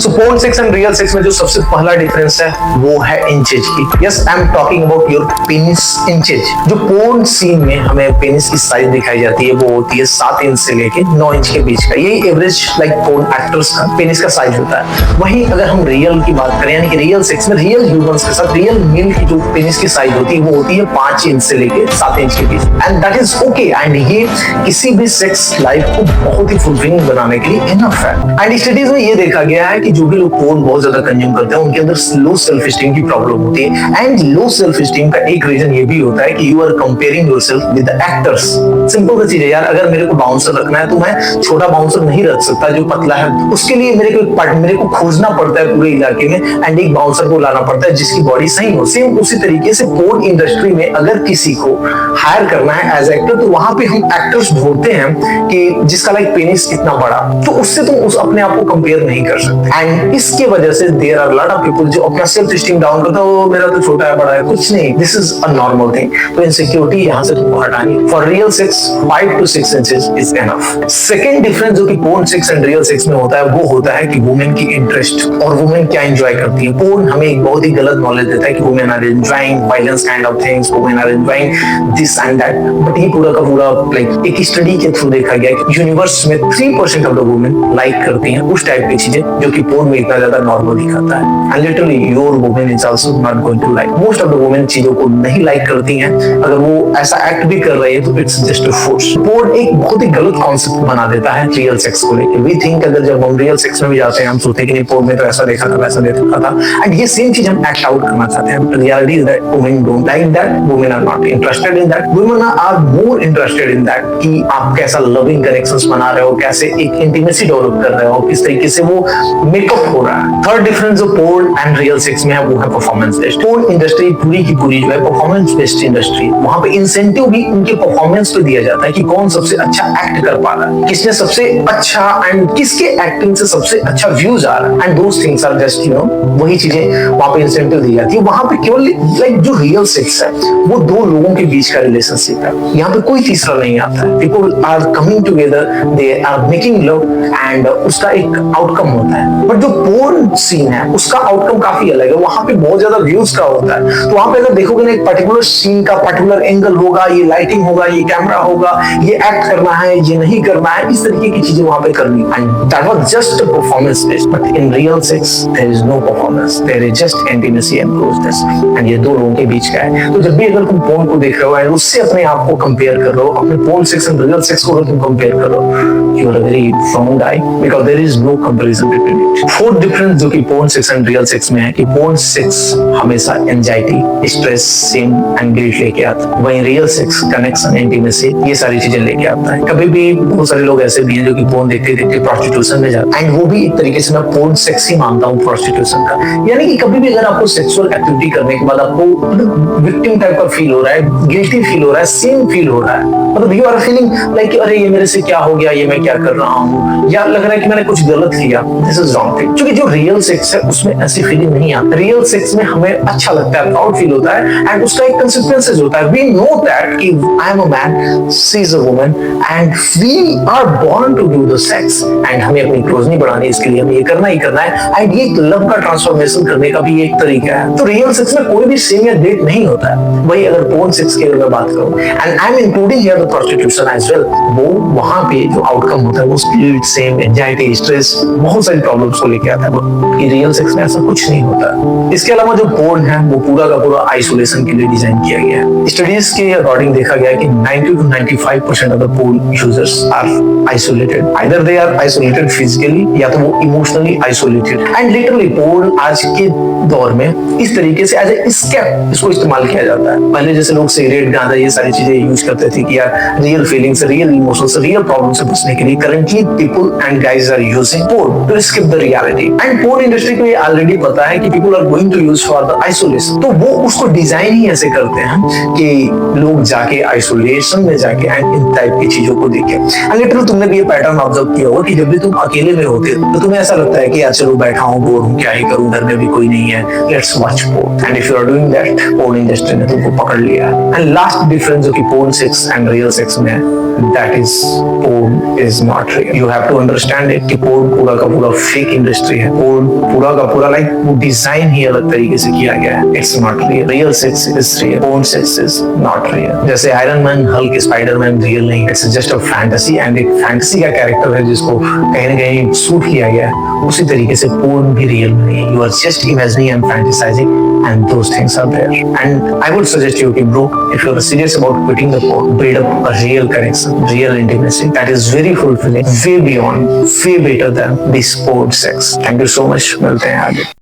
So porn sex and real sex में जो सबसे पहला डिफरेंस है वो है इंचेज की। Yes, I am talking about your penis inches. जो पोर्न सीन में हमें पेनिस की साइज दिखाई जाती है वो होती है 7 इंच से लेके 9 इंच के बीच का। यही एवरेज लाइक पोर्न एक्टर्स का पेनिस का साइज होता है। वहीं अगर हम रियल की बात करें, यानी कि रियल सेक्स में रियल ह्यूमंस के साथ रियल मेल की जो पेनिस की साइज होती है वो होती है 5 इंच से लेके 7 इंच के बीच। And that is okay, and ये किसी भी सेक्स लाइफ को बहुत ही फुलफिलिंग बनाने के लिए इनफ है। एंड स्टडीज में ये देखा गया है कि जो भी लोग पोर्न बहुत ज्यादा कंज्यूम करते हैं उनके अंदर लो सेल्फ स्टीम की प्रॉब्लम होती है। एंड लो सेल्फ स्टीम का एक रीजन ये भी होता है कि you are comparing yourself with the actors. Simple सी चीज है यार, अगर मेरे को बाउंसर रखना है तो मैं छोटा बाउंसर नहीं रख सकता जो पतला है। उसके लिए मेरे को खोजना पड़ता है पूरे इलाके में, एंड एक बाउंसर को लाना पड़ता है जिसकी बॉडी सही हो। सेम उसी तरीके से पोर्न इंडस्ट्री में अगर किसी को हायर करना है एज एक्टर तो वहां पे हम एक्टर्स ढूंढते हैं कि जिसका लाइक पेनिस कितना बड़ा, तो उससे तुम उस अपने आप को कंपेयर नहीं कर सकते। एंड इसके वजह से there are lot of people जो अपना सेल्फ स्टीम डाउन करता है, वो मेरा तो छोटा है बड़ा है, कुछ नहीं, this is a normal thing. तो इनसिक्योरिटी यहां से तुमको हटानी है। For real sex 5 to 6 inches is enough. Second difference जो कि porn sex and real sex में होता है वो होता है कि वुमेन की इंटरेस्ट और वुमेन क्या एंजॉय करती है। पोर्न हमें एक बहुत ही गलत नॉलेज देता है कि women are enjoying violence kind of things, women are enjoying this and that, but ये पूरा का पूरा लाइक एक स्टडी के थ्रू देखा गया कि यूनिवर्स में 3% ऑफ द वुमेन लाइक करती हैं उस टाइप की चीजें जो कि पोर्न में इतना ज्यादा नॉर्मल दिखाता है। And literally your women is also not going to like. Most of the women चीजों को नहीं लाइक करती हैं। अगर वो ऐसा एक्ट भी कर रही है तो it's just a force. Porn एक बहुत ही गलत कॉन्सेप्ट बना देता है रियल सेक्स को लेकर। वी थिंक अगर जब हम रियल सेक्स में भी जाते हैं हम सोचते हैं कि नहीं पोर्न में तो ऐसा देखा था वैसा देखा था, एंड ये सेम चीज हम एक्ट आउट करना चाहते हैं। Reality is that women don't like that, women are not interested in that, women are more interested in that कि आप कैसा लविंग कनेक्शंस बना रहे हो, कैसे एक इंटीमेसी डेवलप कर रहे हो, किस तरीके से वो मेकअप हो रहा है। थर्ड डिफरेंस जो पोर्न एंड रियल सेक्स में है वो है परफॉर्मेंस बेस्ड। पोर्न इंडस्ट्री पूरी की पूरी जो है परफॉर्मेंस बेस्ड इंडस्ट्री। वहां पे इंसेंटिव भी उनके परफॉर्मेंस पे दिया जाता है कि कौन सबसे अच्छा एक्ट कर पा रहा है, किसने सबसे अच्छा एंड किसके एक्टिंग से सबसे अच्छा व्यूज आ रहा है। And those things are just you know वही चीजें वहां पे इंसेंटिव दी जाती है। वहां पे केवल लाइक जो रियल सेक्स है वो 2 लोगों के बीच का रिलेशनशिप है। यहाँ पे कोई तीसरा नहीं आता है। People are coming together, they are making love and उसका एक आउटकम होता है। बट जो पोर्न सीन है उसका आउटकम काफी अलग है। वहां पे बहुत ज्यादा व्यूज का होता है। तो वहां पे अगर देखोगे ना एक पर्टिकुलर सीन का पर्टिकुलर एंगल होगा, ये लाइटिंग होगा, ये कैमरा होगा, ये एक्ट करना है, ये नहीं करना है, इस तरीके की चीजें वहां पे करनी है। And that was just a performance based. But in real sex there is no performance, there is just intimacy and closeness. And ये 2 लोगों के बीच का है। तो जब भी अगर तुम पोर्न को देख रहे हो एंड उससे अपने आप को कंपेयर कर रहे हो, अपने porn sex and real sex को अगर तुम कंपेयर कर रहे हो, you are a very wrong guy, because there is no comparison between it. Fourth difference जो कि porn sex and real sex में है कि पोर्न सेक्स हमेशा anxiety, stress, sin and guilt लेके आता है, वहीं रियल सेक्स कनेक्शन, इंटीमेसी, ये सारी चीजें लेके आता है। कभी भी बहुत सारे लोग ऐसे भी हैं जो कि पोर्न देखते देखते प्रोस्टिट्यूशन में जाते हैं, एंड वो भी एक तरीके से मैं पोर्न सेक्स ही मानता हूँ प्रोस्टिट्यूशन का। यानी कि कभी भी अगर आपको सेक्सुअल एक्टिविटी करने के बाद आपको विक्टिम टाइप का फील हो रहा है, गिल्टी फील हो रहा है, सिन फील हो रहा है, मतलब यू आर फीलिंग लाइक अरे ये मेरे से क्या हो गया, ये मैं क्या कर रहा हूँ, या लग रहा है कि मैंने कुछ गलत किया, दिस इज रॉन्ग थिंग। क्योंकि जो रियल सेक्स है उसमें ऐसी फीलिंग नहीं आती। रियल सेक्स में हमें अच्छा लगता है, प्राउड फील होता है, एंड उसका एक कंसिक्वेंसेस होता है। वी नो दैट कि I am a man, she is a woman, and we are born to do the sex, and हमें अपनी क्लोज नहीं बढ़ानी, इसके लिए हमें ये करना ही करना है। एंड ये लव का ट्रांसफॉर्मेशन करने का भी एक तरीका है। तो रियल सेक्स में कोई भी सेम या डेट नहीं होता है। वही अगर पोर्न सेक्स की अगर बात करूं, and I am including here the prostitution as well, वो वहां पे जो आउटकम होता है वो गिल्ट, सेम, एंजाइटी, स्ट्रेस, बहुत सारी प्रॉब्लम्स को लेके आता है। रियल सेक्स में ऐसा कुछ नहीं होता। इसके अलावा जो पोर्न है वो पूरा का पूरा आइसोलेशन के लिए डिजाइन किया गया है। स्टडीज के अकॉर्डिंग देखा गया कि 90 to 95% of the porn users are isolated, either they are isolated physically या तो वो emotionally isolated. And literally porn आज के दौर में इस तरीके से एज ए एस्केप इसको इस्तेमाल किया जाता है। पहले जैसे लोग सिगरेट, गांजा, ये सारी चीजें यूज करते थे कि यार real feelings, real emotions, real problem से बचने के लिए currently people and guys are using porn to escape the reality. And porn industry को ये ऑलरेडी पता है कि people are going to use for the isolation, तो वो उसको डिजाइन ही ऐसे करते हैं कि लोग जाके आइसोलेशन में जाके एंड इन टाइप की चीजों को देखें। एंड लिटरली तुमने भी ये पैटर्न ऑब्जर्व किया होगा कि जब भी तुम अकेले में होते हो तो तुम्हें ऐसा लगता है कि यार चलो बैठा हूँ, बोर हूँ, क्या ही करूँ, घर में भी कोई नहीं है, let's watch porn. And if you are doing that, porn industry ने तुमको पकड़ लिया है। एंड लास्ट डिफरेंस जो कि porn sex and real sex में है, that is porn is not real. You have to understand it कि porn पूरा का पूरा fake इंडस्ट्री है, वो पूरा का पूरा लाइक डिजाइन ही अलग तरीके से किया गया है। It's not real sex is real, porn sex is not real. जैसे iron man, hulk, spiderman real नहीं, it's just a fantasy, and एक फैंटेसी का कैरेक्टर है जिसको कहीं ना कहीं सूट किया गया है। उसी तरीके से पोर्न भी रियल नहीं है, you are just imagining and fantasizing, and those things are there. And I would suggest you, okay, bro, if you're serious about quitting the porn, build up a real connection, real intimacy that is very fulfilling, way beyond, way better than this porn sex. Thank you so much. मिलते हैं आगे।